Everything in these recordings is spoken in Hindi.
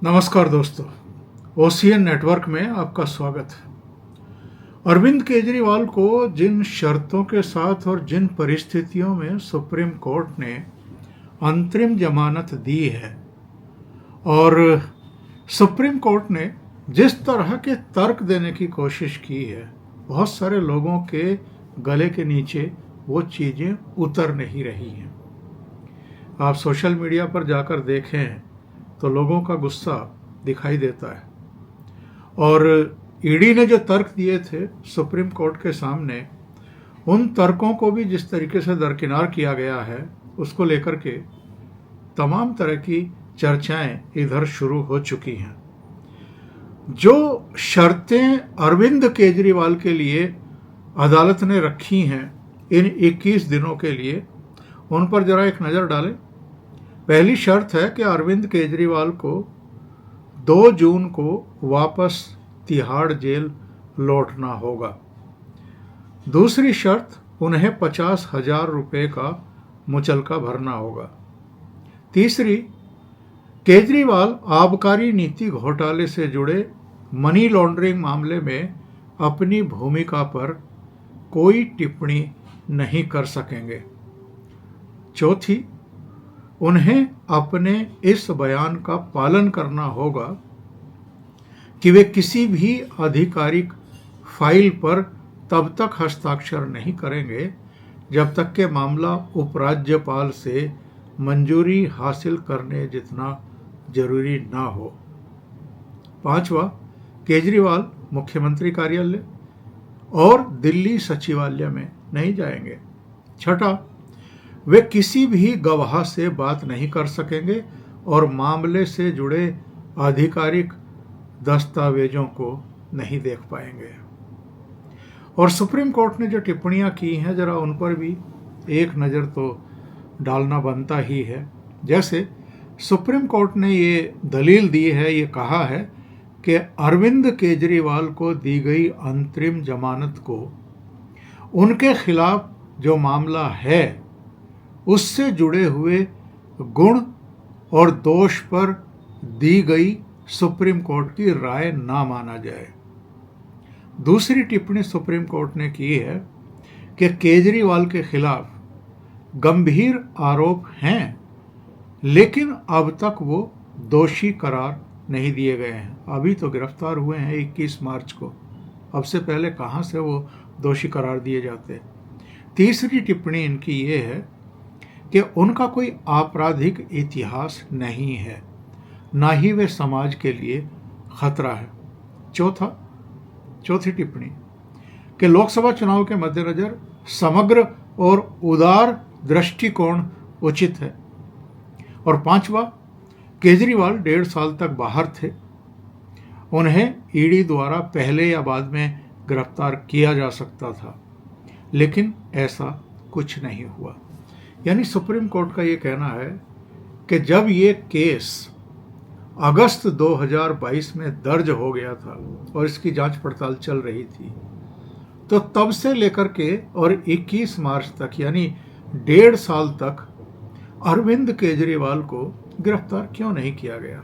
नमस्कार दोस्तों, ओसीएन नेटवर्क में आपका स्वागत है। अरविंद केजरीवाल को जिन शर्तों के साथ और जिन परिस्थितियों में सुप्रीम कोर्ट ने अंतरिम जमानत दी है और सुप्रीम कोर्ट ने जिस तरह के तर्क देने की कोशिश की है, बहुत सारे लोगों के गले के नीचे वो चीज़ें उतर नहीं रही हैं। आप सोशल मीडिया पर जाकर देखें तो लोगों का गुस्सा दिखाई देता है। और ईडी ने जो तर्क दिए थे सुप्रीम कोर्ट के सामने, उन तर्कों को भी जिस तरीके से दरकिनार किया गया है, उसको लेकर के तमाम तरह की चर्चाएं इधर शुरू हो चुकी हैं। जो शर्तें अरविंद केजरीवाल के लिए अदालत ने रखी हैं इन 21 दिनों के लिए, उन पर जरा एक नज़र डालें। पहली शर्त है कि अरविंद केजरीवाल को 2 जून को वापस तिहाड़ जेल लौटना होगा। दूसरी शर्त, उन्हें 50,000 रुपये का मुचलका भरना होगा। तीसरी, केजरीवाल आबकारी नीति घोटाले से जुड़े मनी लॉन्ड्रिंग मामले में अपनी भूमिका पर कोई टिप्पणी नहीं कर सकेंगे। चौथी, उन्हें अपने इस बयान का पालन करना होगा कि वे किसी भी आधिकारिक फाइल पर तब तक हस्ताक्षर नहीं करेंगे जब तक कि मामला उपराज्यपाल से मंजूरी हासिल करने जितना जरूरी ना हो। पांचवा, केजरीवाल मुख्यमंत्री कार्यालय और दिल्ली सचिवालय में नहीं जाएंगे। छठा, वे किसी भी गवाह से बात नहीं कर सकेंगे और मामले से जुड़े आधिकारिक दस्तावेजों को नहीं देख पाएंगे। और सुप्रीम कोर्ट ने जो टिप्पणियां की हैं, जरा उन पर भी एक नज़र तो डालना बनता ही है। जैसे सुप्रीम कोर्ट ने ये दलील दी है, ये कहा है कि अरविंद केजरीवाल को दी गई अंतरिम जमानत को उनके खिलाफ जो मामला है उससे जुड़े हुए गुण और दोष पर दी गई सुप्रीम कोर्ट की राय ना माना जाए। दूसरी टिप्पणी सुप्रीम कोर्ट ने की है कि केजरीवाल के खिलाफ गंभीर आरोप हैं, लेकिन अब तक वो दोषी करार नहीं दिए गए हैं। अभी तो गिरफ्तार हुए हैं 21 मार्च को, अब से पहले कहाँ से वो दोषी करार दिए जाते। तीसरी टिप्पणी इनकी ये है कि उनका कोई आपराधिक इतिहास नहीं है, ना ही वे समाज के लिए खतरा है। चौथी टिप्पणी कि लोकसभा चुनाव के मद्देनजर समग्र और उदार दृष्टिकोण उचित है। और पांचवा, केजरीवाल 1.5 साल तक बाहर थे, उन्हें ईडी द्वारा पहले या बाद में गिरफ्तार किया जा सकता था, लेकिन ऐसा कुछ नहीं हुआ। यानी सुप्रीम कोर्ट का ये कहना है कि जब ये केस अगस्त 2022 में दर्ज हो गया था और इसकी जांच पड़ताल चल रही थी, तो तब से लेकर के और 21 मार्च तक यानी 1.5 साल तक अरविंद केजरीवाल को गिरफ्तार क्यों नहीं किया गया।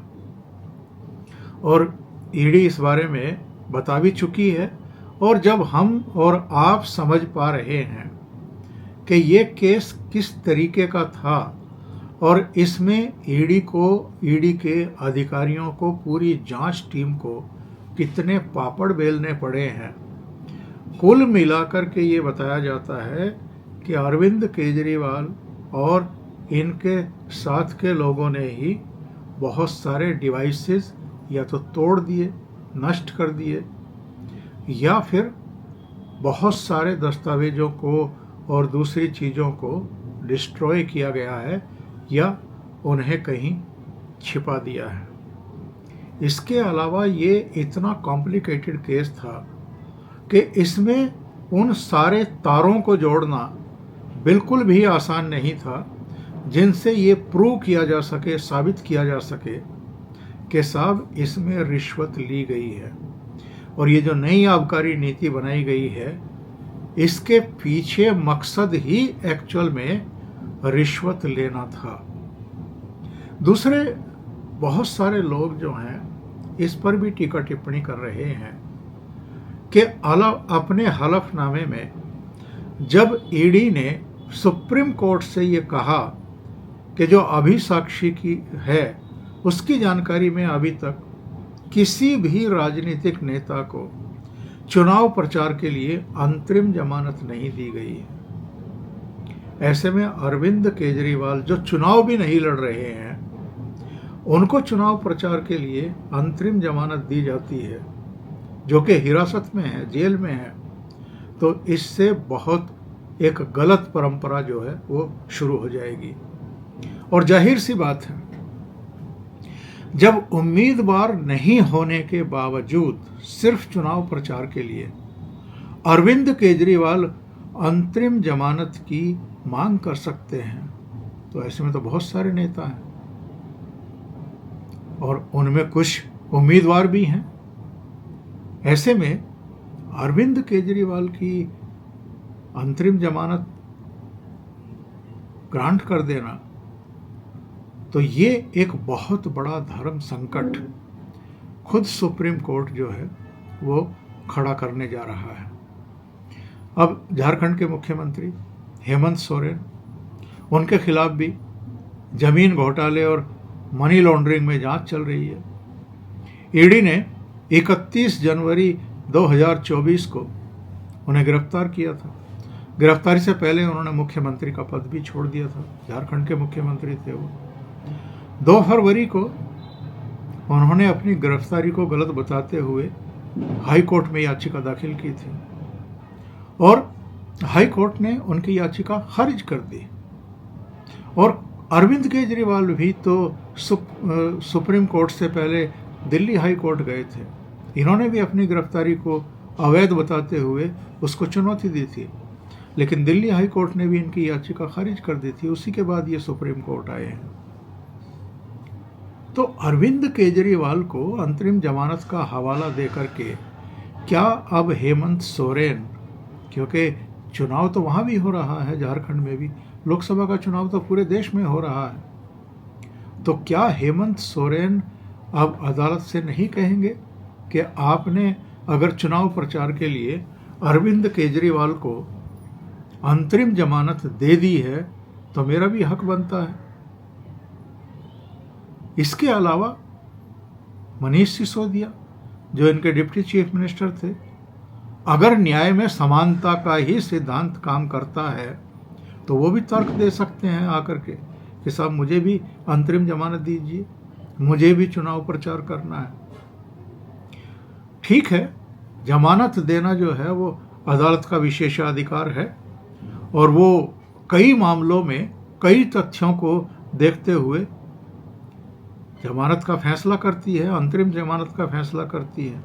और ईडी इस बारे में बता भी चुकी है। और जब हम और आप समझ पा रहे हैं कि ये केस किस तरीके का था और इसमें ईडी के अधिकारियों को, पूरी जांच टीम को कितने पापड़ बेलने पड़े हैं, कुल मिलाकर के ये बताया जाता है कि अरविंद केजरीवाल और इनके साथ के लोगों ने ही बहुत सारे डिवाइसेस या तो तोड़ दिए, नष्ट कर दिए, या फिर बहुत सारे दस्तावेजों को और दूसरी चीज़ों को डिस्ट्रॉय किया गया है या उन्हें कहीं छिपा दिया है। इसके अलावा ये इतना कॉम्प्लिकेटेड केस था कि इसमें उन सारे तारों को जोड़ना बिल्कुल भी आसान नहीं था जिनसे ये प्रूव किया जा सके, साबित किया जा सके कि साहब इसमें रिश्वत ली गई है। और ये जो नई आबकारी नीति बनाई गई है, इसके पीछे मकसद ही एक्चुअल में रिश्वत लेना था। दूसरे बहुत सारे लोग जो हैं इस पर भी टीका टिप्पणी कर रहे हैं कि अपने हलफनामे में जब ईडी ने सुप्रीम कोर्ट से ये कहा कि जो अभी साक्षी की है उसकी जानकारी में अभी तक किसी भी राजनीतिक नेता को चुनाव प्रचार के लिए अंतरिम जमानत नहीं दी गई है। ऐसे में अरविंद केजरीवाल जो चुनाव भी नहीं लड़ रहे हैं, उनको चुनाव प्रचार के लिए अंतरिम जमानत दी जाती है, जो कि हिरासत में है, जेल में है, तो इससे बहुत एक गलत परंपरा जो है वो शुरू हो जाएगी। और जाहिर सी बात है, जब उम्मीदवार नहीं होने के बावजूद सिर्फ चुनाव प्रचार के लिए अरविंद केजरीवाल अंतरिम जमानत की मांग कर सकते हैं, तो ऐसे में तो बहुत सारे नेता हैं और उनमें कुछ उम्मीदवार भी हैं। ऐसे में अरविंद केजरीवाल की अंतरिम जमानत ग्रांट कर देना, तो ये एक बहुत बड़ा धर्म संकट खुद सुप्रीम कोर्ट जो है वो खड़ा करने जा रहा है। अब झारखंड के मुख्यमंत्री हेमंत सोरेन, उनके खिलाफ भी जमीन घोटाले और मनी लॉन्ड्रिंग में जांच चल रही है। ईडी ने 31 जनवरी 2024 को उन्हें गिरफ्तार किया था। गिरफ्तारी से पहले उन्होंने मुख्यमंत्री का पद भी छोड़ दिया था, झारखंड के मुख्यमंत्री थे वो। 2 फरवरी को उन्होंने अपनी गिरफ्तारी को गलत बताते हुए हाई कोर्ट में याचिका दाखिल की थी और हाई कोर्ट ने उनकी याचिका खारिज कर दी। और अरविंद केजरीवाल भी तो सुप्रीम कोर्ट से पहले दिल्ली हाई कोर्ट गए थे। इन्होंने भी अपनी गिरफ्तारी को अवैध बताते हुए उसको चुनौती दी थी, लेकिन दिल्ली हाई कोर्ट ने भी इनकी याचिका खारिज कर दी थी। उसी के बाद ये सुप्रीम कोर्ट आए हैं। तो अरविंद केजरीवाल को अंतरिम जमानत का हवाला देकर के क्या अब हेमंत सोरेन, क्योंकि चुनाव तो वहाँ भी हो रहा है, झारखंड में भी लोकसभा का चुनाव तो पूरे देश में हो रहा है, तो क्या हेमंत सोरेन अब अदालत से नहीं कहेंगे कि आपने अगर चुनाव प्रचार के लिए अरविंद केजरीवाल को अंतरिम जमानत दे दी है तो मेरा भी हक बनता है। इसके अलावा मनीष सिसोदिया, जो इनके डिप्टी चीफ मिनिस्टर थे, अगर न्याय में समानता का ही सिद्धांत काम करता है तो वो भी तर्क दे सकते हैं आकर के कि साहब मुझे भी अंतरिम जमानत दीजिए, मुझे भी चुनाव प्रचार करना है। ठीक है, जमानत देना जो है वो अदालत का विशेषाधिकार है और वो कई मामलों में कई तथ्यों को देखते हुए जमानत का फैसला करती है, अंतरिम जमानत का फैसला करती है।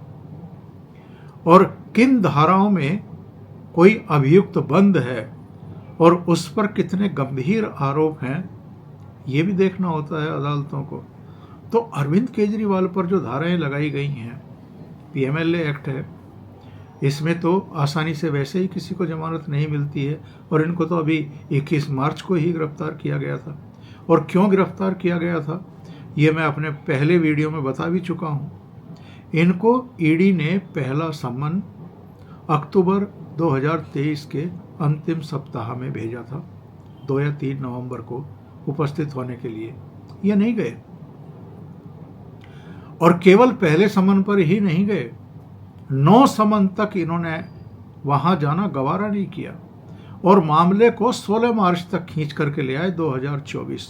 और किन धाराओं में कोई अभियुक्त बंद है और उस पर कितने गंभीर आरोप हैं, ये भी देखना होता है अदालतों को। तो अरविंद केजरीवाल पर जो धाराएं लगाई गई हैं, पीएमएलए एक्ट है, इसमें तो आसानी से वैसे ही किसी को जमानत नहीं मिलती है और इनको तो अभी 21 मार्च को ही गिरफ्तार किया गया था। और क्यों गिरफ्तार किया गया था ये मैं अपने पहले वीडियो में बता भी चुका हूँ। इनको ईडी ने पहला सम्मन अक्टूबर 2023 के अंतिम सप्ताह में भेजा था, 2 या 3 नवंबर को उपस्थित होने के लिए। ये नहीं गए और केवल पहले समन पर ही नहीं गए, 9 समन तक इन्होंने वहां जाना गवारा नहीं किया और मामले को 16 मार्च तक खींच करके ले आए 2024।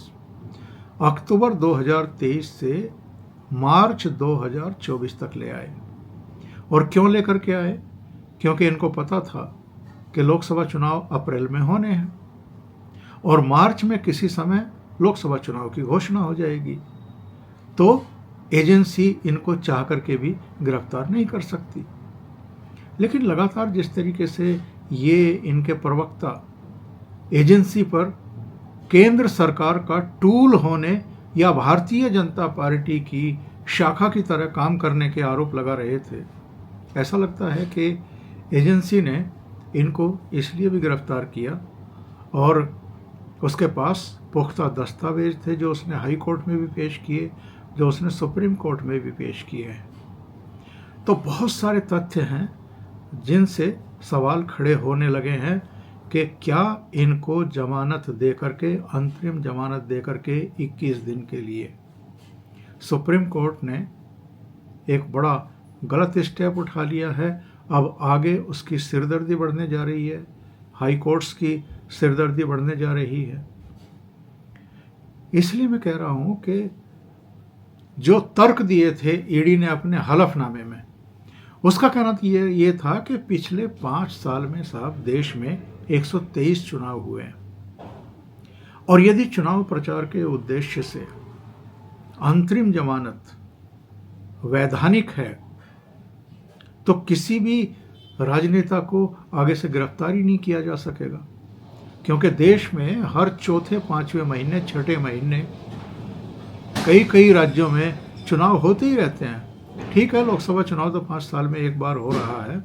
अक्टूबर 2023 से मार्च 2024 तक ले आए। और क्यों लेकर के आए? क्योंकि इनको पता था कि लोकसभा चुनाव अप्रैल में होने हैं और मार्च में किसी समय लोकसभा चुनाव की घोषणा हो जाएगी, तो एजेंसी इनको चाह करके भी गिरफ्तार नहीं कर सकती। लेकिन लगातार जिस तरीके से ये इनके प्रवक्ता एजेंसी पर केंद्र सरकार का टूल होने या भारतीय जनता पार्टी की शाखा की तरह काम करने के आरोप लगा रहे थे, ऐसा लगता है कि एजेंसी ने इनको इसलिए भी गिरफ्तार किया और उसके पास पुख्ता दस्तावेज थे जो उसने हाई कोर्ट में भी पेश किए, जो उसने सुप्रीम कोर्ट में भी पेश किए हैं। तो बहुत सारे तथ्य हैं जिनसे सवाल खड़े होने लगे हैं कि क्या इनको जमानत दे करके, अंतरिम जमानत दे करके 21 दिन के लिए सुप्रीम कोर्ट ने एक बड़ा गलत स्टेप उठा लिया है। अब आगे उसकी सिरदर्दी बढ़ने जा रही है, हाई कोर्ट्स की सिरदर्दी बढ़ने जा रही है। इसलिए मैं कह रहा हूं कि जो तर्क दिए थे ईडी ने अपने हलफनामे में, उसका कहना ये था कि पिछले 5 साल में साहब देश में 123 चुनाव हुए हैं, और यदि चुनाव प्रचार के उद्देश्य से अंतरिम जमानत वैधानिक है तो किसी भी राजनेता को आगे से गिरफ्तारी नहीं किया जा सकेगा, क्योंकि देश में हर चौथे, 5वें महीने, 6ठे महीने कई राज्यों में चुनाव होते ही रहते हैं। ठीक है, लोकसभा चुनाव तो 5 साल में एक बार हो रहा है,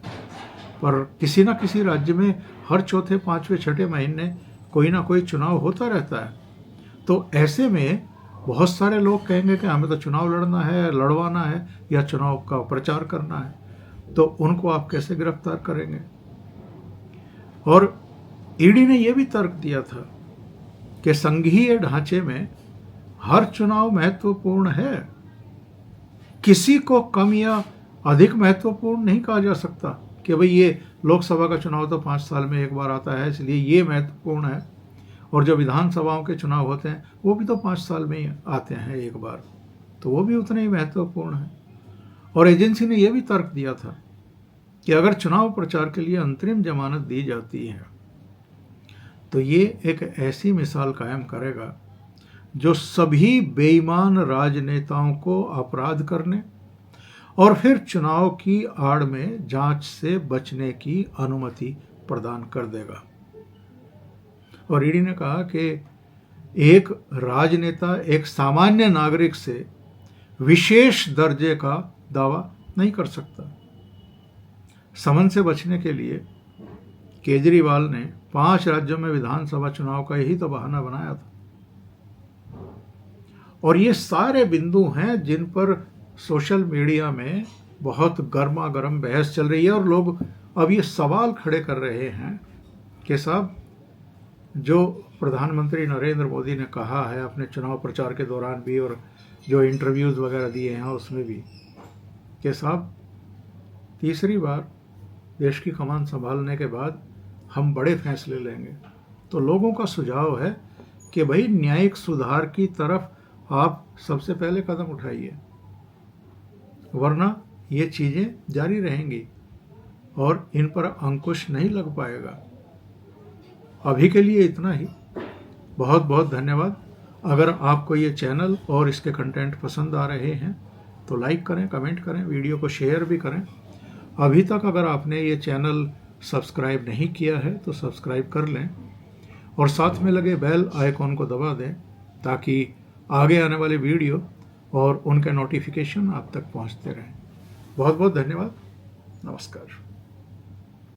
पर किसी ना किसी राज्य में हर चौथे, 5वें, 6ठे महीने कोई ना कोई चुनाव होता रहता है। तो ऐसे में बहुत सारे लोग कहेंगे कि हमें तो चुनाव लड़ना है, लड़वाना है, या चुनाव का प्रचार करना है, तो उनको आप कैसे गिरफ्तार करेंगे? और ईडी ने यह भी तर्क दिया था कि संघीय ढांचे में हर चुनाव महत्वपूर्ण है, किसी को कम या अधिक महत्वपूर्ण नहीं कहा जा सकता कि भाई ये लोकसभा का चुनाव तो 5 साल में एक बार आता है इसलिए ये महत्वपूर्ण है, और जो विधानसभाओं के चुनाव होते हैं वो भी तो 5 साल में ही आते हैं एक बार, तो वो भी उतने ही महत्वपूर्ण है। और एजेंसी ने यह भी तर्क दिया था कि अगर चुनाव प्रचार के लिए अंतरिम जमानत दी जाती है तो ये एक ऐसी मिसाल कायम करेगा जो सभी बेईमान राजनेताओं को अपराध करने और फिर चुनाव की आड़ में जांच से बचने की अनुमति प्रदान कर देगा। और ईडी ने कहा कि एक राजनेता एक सामान्य नागरिक से विशेष दर्जे का दावा नहीं कर सकता। समन से बचने के लिए केजरीवाल ने 5 राज्यों में विधानसभा चुनाव का यही तो बहाना बनाया था। और ये सारे बिंदु हैं जिन पर सोशल मीडिया में बहुत गर्मा गर्म बहस चल रही है, और लोग अब ये सवाल खड़े कर रहे हैं कि साहब जो प्रधानमंत्री नरेंद्र मोदी ने कहा है अपने चुनाव प्रचार के दौरान भी, और जो इंटरव्यूज़ वगैरह दिए हैं उसमें भी, कि साहब तीसरी बार देश की कमान संभालने के बाद हम बड़े फैसले लेंगे। तो लोगों का सुझाव है कि भाई न्यायिक सुधार की तरफ आप सबसे पहले कदम उठाइए, वरना ये चीज़ें जारी रहेंगी और इन पर अंकुश नहीं लग पाएगा। अभी के लिए इतना ही। बहुत बहुत धन्यवाद। अगर आपको ये चैनल और इसके कंटेंट पसंद आ रहे हैं तो लाइक करें, कमेंट करें, वीडियो को शेयर भी करें। अभी तक अगर आपने ये चैनल सब्सक्राइब नहीं किया है तो सब्सक्राइब कर लें, और साथ में लगे बेल आइकॉन को दबा दें ताकि आगे आने वाले वीडियो और उनके नोटिफिकेशन आप तक पहुंचते रहें। बहुत बहुत धन्यवाद। नमस्कार।